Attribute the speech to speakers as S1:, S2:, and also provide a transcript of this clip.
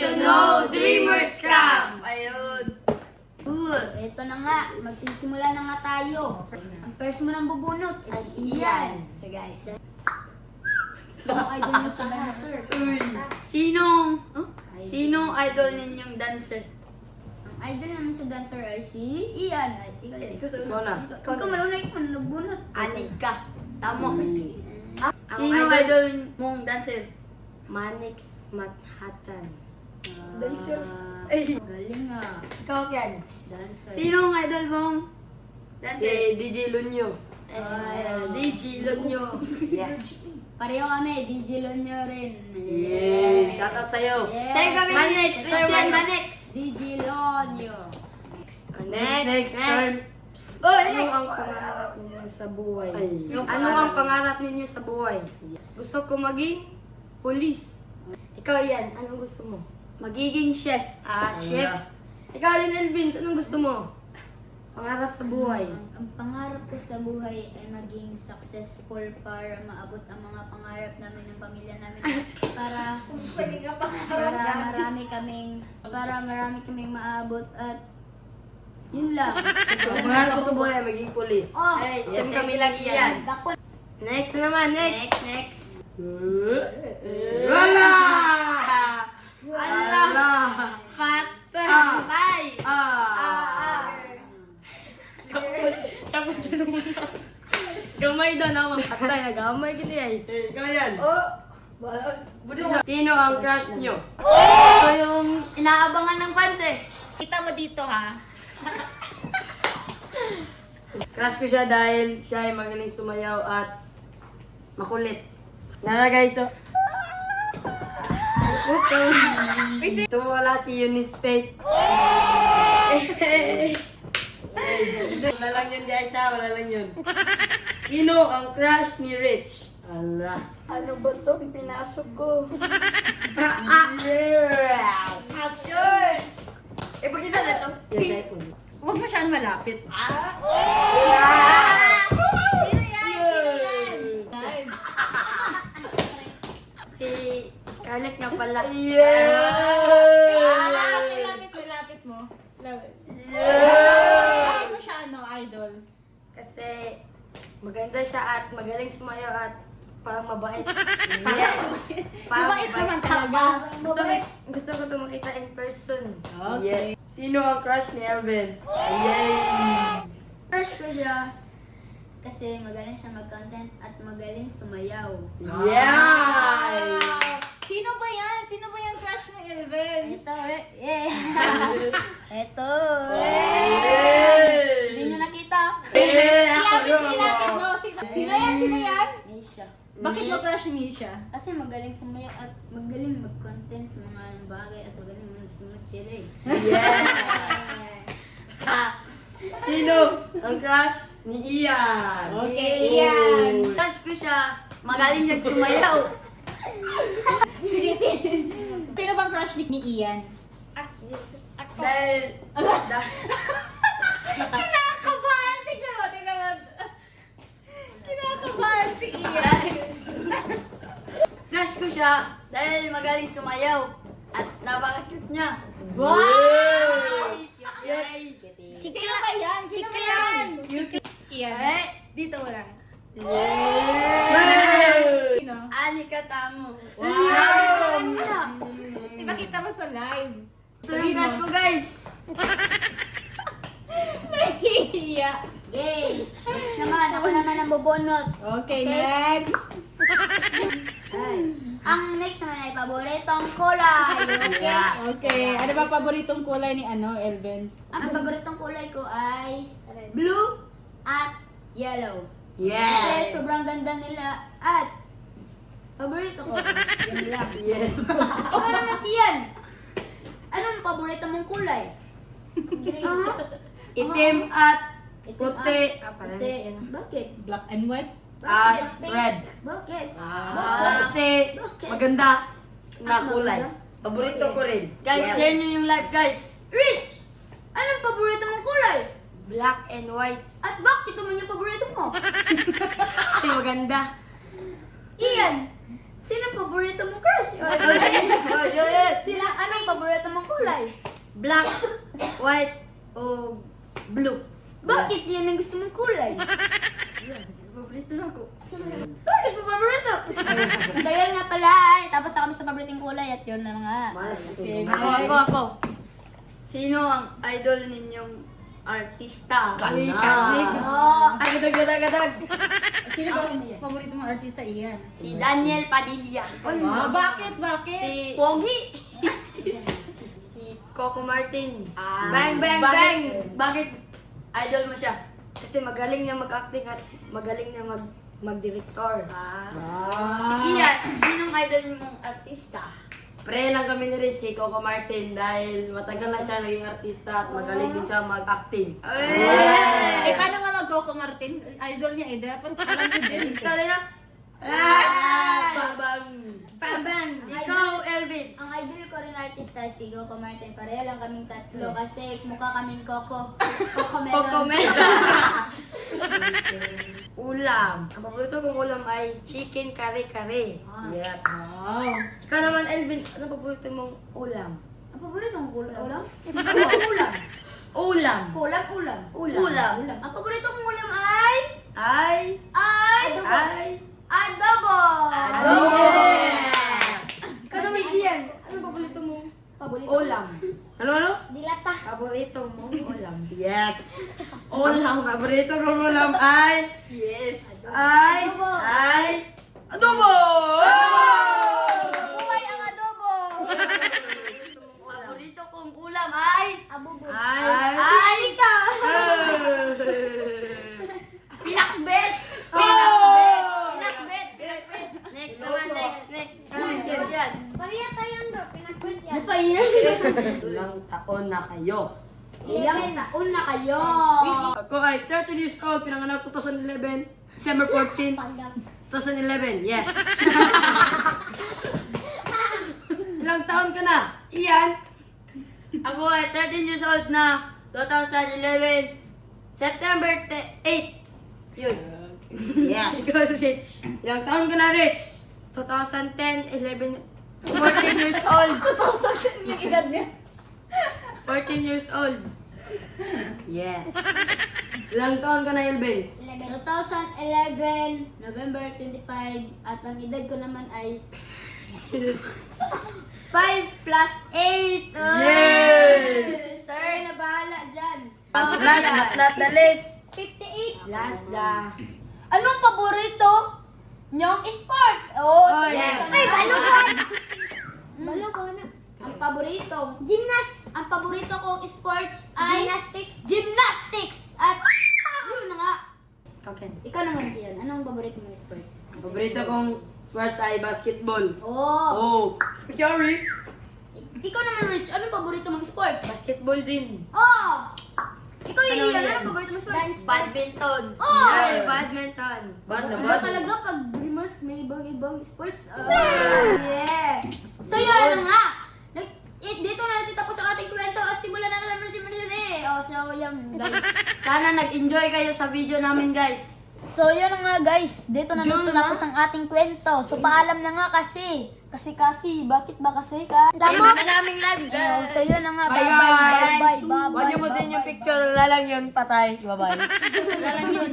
S1: to know Dreamers Camp! Ayun.
S2: Good. Ito na nga, magsisimula na nga tayo. Ang first mo nang bubunot is Ian.
S1: Okay guys.
S2: Ang idol mo sa dancer.
S1: Sinong idol ninyong dancer?
S2: Ang idol naman sa dancer ay si Ian. Ay, ikaw yan.
S1: Ikaw na.
S2: Ikaw malunay ko na nagbunot.
S1: Anig ka. Tamo.
S3: Ang
S1: Sinong idol mong dancer?
S3: Manix Manhattan.
S2: Dancer.
S1: Ay.
S2: Galing ah.
S1: Ikaw yan.
S2: Dancer.
S1: Sinong idol mong
S3: Si
S1: dancer?
S3: DJ Lunyo.
S1: DJ Lonyo.
S3: Yes.
S2: Pareho kami, DJ Lonyo rin.
S3: Yeah. Shoutout sa'yo.
S2: Yes.
S1: Sa'yo kami. Manex.
S2: Christian
S1: Manex.
S2: DJ Lonyo.
S3: Next turn.
S1: Oh,
S3: Ano
S1: next.
S3: ang pangarap ninyo sa buhay?
S1: Ay.
S3: Ano ang pangarap ninyo sa buhay? Gusto ko maging police. Ikaw yan, anong gusto mo?
S1: Magiging chef.
S3: Chef. Ikaw din, Elvins, anong gusto mo? Pangarap sa buhay.
S2: Ang pangarap ko sa buhay ay maging successful para maabot ang mga pangarap namin ng pamilya namin para marami kaming maabot at yun lang.
S3: Ang pangarap ko sa buhay ay maging police.
S2: Oh,
S1: Ay,
S3: Yes.
S1: saan kami lagi yan?
S2: Dako.
S3: Next naman, next.
S2: Next.
S3: Wala!
S1: Allah! Patay!
S3: Gamay daw na mga patay. Nagamay gini ay.
S4: Ikaw yan.
S3: Sino ang crush nyo?
S1: Ito yung inaabangan ng fans eh.
S2: Kita mo dito ha.
S3: Crush ko siya dahil siya ay magaling sumayaw at makulit. Nara guys, so... Ito wala si Eunice Faith.
S4: Wala lang yun guys ha, wala lang yun.
S3: Sino ang crush ni Rich? Ala.
S1: Ano ba to? Pinasok ko.
S3: Yes!
S1: Yours! Eh, pakita na to.
S3: Yes, iPhone.
S2: Huwag mo siyang malapit.
S1: Si Scarlett nga pala.
S3: Yeah!
S2: Lapit mo. Lapit.
S3: Yeah!
S2: Bakit mo siya idol?
S3: Kasi maganda siya at magaling sumayaw at parang mabait. Parang
S2: Mabait naman talaga.
S3: Gusto ko ito makita in person.
S4: Okay. Sino ang crush ni Elvins? Yay!
S2: Crush ko siya kasi magaling siya mag-content at magaling sumayaw.
S4: Yay!
S5: Sino ba yan? Sino ba yung crush mo, Elven?
S2: Ito, yeah. Ito.
S4: Yay!
S2: Hindi nyo nakita?
S4: Ako
S5: Ilapit mo. Sino yan? Sino yan?
S2: Misha.
S5: Bakit mo crush ni Misha?
S2: Kasi magaling sumayaw at magaling mag-content sa mga bagay at magaling sumasyel eh.
S4: Sino ang crush ni Ian?
S5: Okay, yan.
S1: Crush ko siya. Magaling siyang sumayaw.
S5: Sige. Sino bang crush ni Ian?
S1: Dahil...
S5: Kinakabahan! Tingnan mo. Kinakabahan si Ian.
S1: Crush ko siya dahil magaling sumayaw. At napaka-cute niya.
S5: Wow!
S1: Yay!
S5: Sino ba yan? Sino ba yan? Ian.
S1: Eh,
S5: Dito mo lang.
S4: Yay!
S5: Sino?
S1: Anika Tamo.
S4: Wow!
S5: Ipakita mo sa live.
S1: Ito yung crush ko, guys.
S5: Nahihiya.
S2: Okay. Next naman. Ako naman ang bubunot.
S5: Okay, next.
S2: Ang next naman ay paboritong kulay. Okay?
S5: Okay. Ano ba paboritong kulay ni Elvens?
S2: Ang paboritong kulay ko ay blue at yellow. Kasi
S4: Yes!
S2: sobrang ganda nila at paborito ko. Yan lang.
S4: Yes!
S2: Ikaw naman, Kian. Anong paborito mong kulay? Green.
S4: Itim at
S2: Ito,
S4: puti.
S2: puti. Bakit?
S5: Black and white?
S4: At
S2: Pink.
S4: red.
S2: Bakit?
S4: Kasi
S2: Bakit?
S4: maganda na
S2: Ah,
S4: kulay.
S2: maganda?
S4: Paborito ko rin.
S1: Guys,
S4: Yes.
S1: share nyo yung live, guys.
S2: Rich! Anong paborito mong kulay?
S3: Black and white.
S2: At bakit naman yung paborito mo?
S3: Kasi maganda.
S2: Ian! Sino paborito mong crush?
S1: Oy, Sila, anong paborito mong kulay?
S3: Black, white, o blue.
S2: Bakit yan ang gusto mong kulay?
S3: Paborito na ako.
S1: Bakit mo paborito?
S2: So yun nga pala ay, tapos na kami sa paboritong kulay at yun na nga.
S4: Malas ito.
S1: Ako. Sino ang idol ninyong artista?
S3: Uy,
S4: Kana.
S3: kasig.
S2: Oh,
S3: Ay, gadag.
S5: Sino ba ang paborito mong artista? Iyan.
S1: Si Daniel Padilla.
S5: Bakit?
S3: Si
S1: Pogi.
S3: Coco Martin. Bang, bang,
S1: Bakit-
S3: bang!
S1: Bakit idol mo siya?
S3: Kasi magaling niya mag-acting at magaling niya mag-director.
S1: Si Ian, sinong idol mong artista?
S4: Pre lang kami ni Rich, si Coco Martin dahil matagal na siya naging artista at magaling din siya mag-acting.
S5: Eh, paano nga mag-Coco Martin? Idol niya eh. Dapat alam ko din.
S3: Ikaw na?
S4: Babang!
S3: Pabang!
S1: Ikaw, Elvin.
S2: ang idol ko rin artista si Coco Martin. Pareha lang kaming tatlo kasi mukha kaming Coco. Coco Melon.
S3: Coco Melon. Ulam. Ang paborito kong ulam ay chicken kare-kare.
S4: Yes.
S5: Wow.
S3: Ikaw naman, Elvin, ano paborito mong ulam?
S2: Ang paborito mong ulam?
S1: Ulam?
S3: Ulam.
S2: Ulam?
S3: Ulam.
S2: Ulam. Ang paborito mong ulam ay?
S3: Ay.
S2: Adobo.
S3: Ikaw naman, Ian. Ano paborito mong
S2: Paborito.
S3: ulam?
S4: Ano?
S2: Dilata.
S3: Paborito mong ulam?
S4: Yes. Ulam. Paborito kong ulam ay...
S1: Yes.
S4: Ay...
S2: Adobo.
S3: Ay.
S4: Adobo!
S2: Buhay ang adobo.
S1: Paborito kong ulam ay
S2: Abubo.
S3: Ay.
S2: Alika.
S1: pinakbet.
S2: Pinakbet.
S3: Next naman, next.
S1: Yan.
S2: Pariya tayong do. Pinakbet yan. Ano pa yan?
S4: Ilang taon na kayo?
S2: Ilang taon na kayo?
S4: Ako ay 13 years old, pinanganak 2011, December 14, 2011, yes. Ilang taon ka na? Ian?
S1: Ako ay 13 years old na 2011 September 8. Yun.
S4: Yes.
S1: Ikaw, Rich.
S4: Ilang taon ka na, Rich?
S3: 2010, 11, 14 years old.
S5: Yung edad niya.
S3: 14 years old.
S4: Yes. Ilang taon ka na, Elbens?
S2: 2011, November 25, at ang edad ko naman ay 5 plus 8.
S4: Yes!
S2: Sir, na bahala dyan.
S1: Last but not the least.
S2: 58.
S3: Last da.
S2: Anong paborito nyong sports? Oh,
S3: Oh,
S2: sige.
S4: yes.
S2: Ay, balugan! Balugan. Ang paborito. Ang paborito kong sports ay gymnastics. At yun na nga.
S3: Kaken.
S2: Ikaw naman, Ian. Anong paborito mong sports?
S4: Ang paborito kong sports ay basketball.
S2: Oh.
S4: Oh. Sorry.
S2: Ikaw naman, Rich. Anong paborito mong sports?
S3: Basketball din.
S2: Oh! Ikaw,
S1: Ano
S2: Ian.
S1: yan?
S2: Anong paborito mong sports?
S1: Badminton.
S2: Oh!
S3: Ay, badminton.
S4: Bad na
S2: Iba
S4: bad.
S2: talaga pag Dreamers may ibang sports. Yeah! So yun na nga. Dito na natin tapos ang ating kwento at simulan natin ang version eh. Oh, so yun guys.
S1: Sana nag-enjoy kayo sa video namin, guys.
S2: So yun na nga guys. Dito na
S3: June
S2: natapos ang ating kwento. So paalam na nga kasi. Kasi, bakit ba kasi ka?
S1: Tama na naming live, guys.
S2: So yun na nga.
S4: Bye,
S2: Bye-bye.
S4: guys.
S2: Bye-bye.
S4: Huwag niyo mo din yung picture. Wala lang yun. Patay. Bye-bye.
S1: Wala lang yun.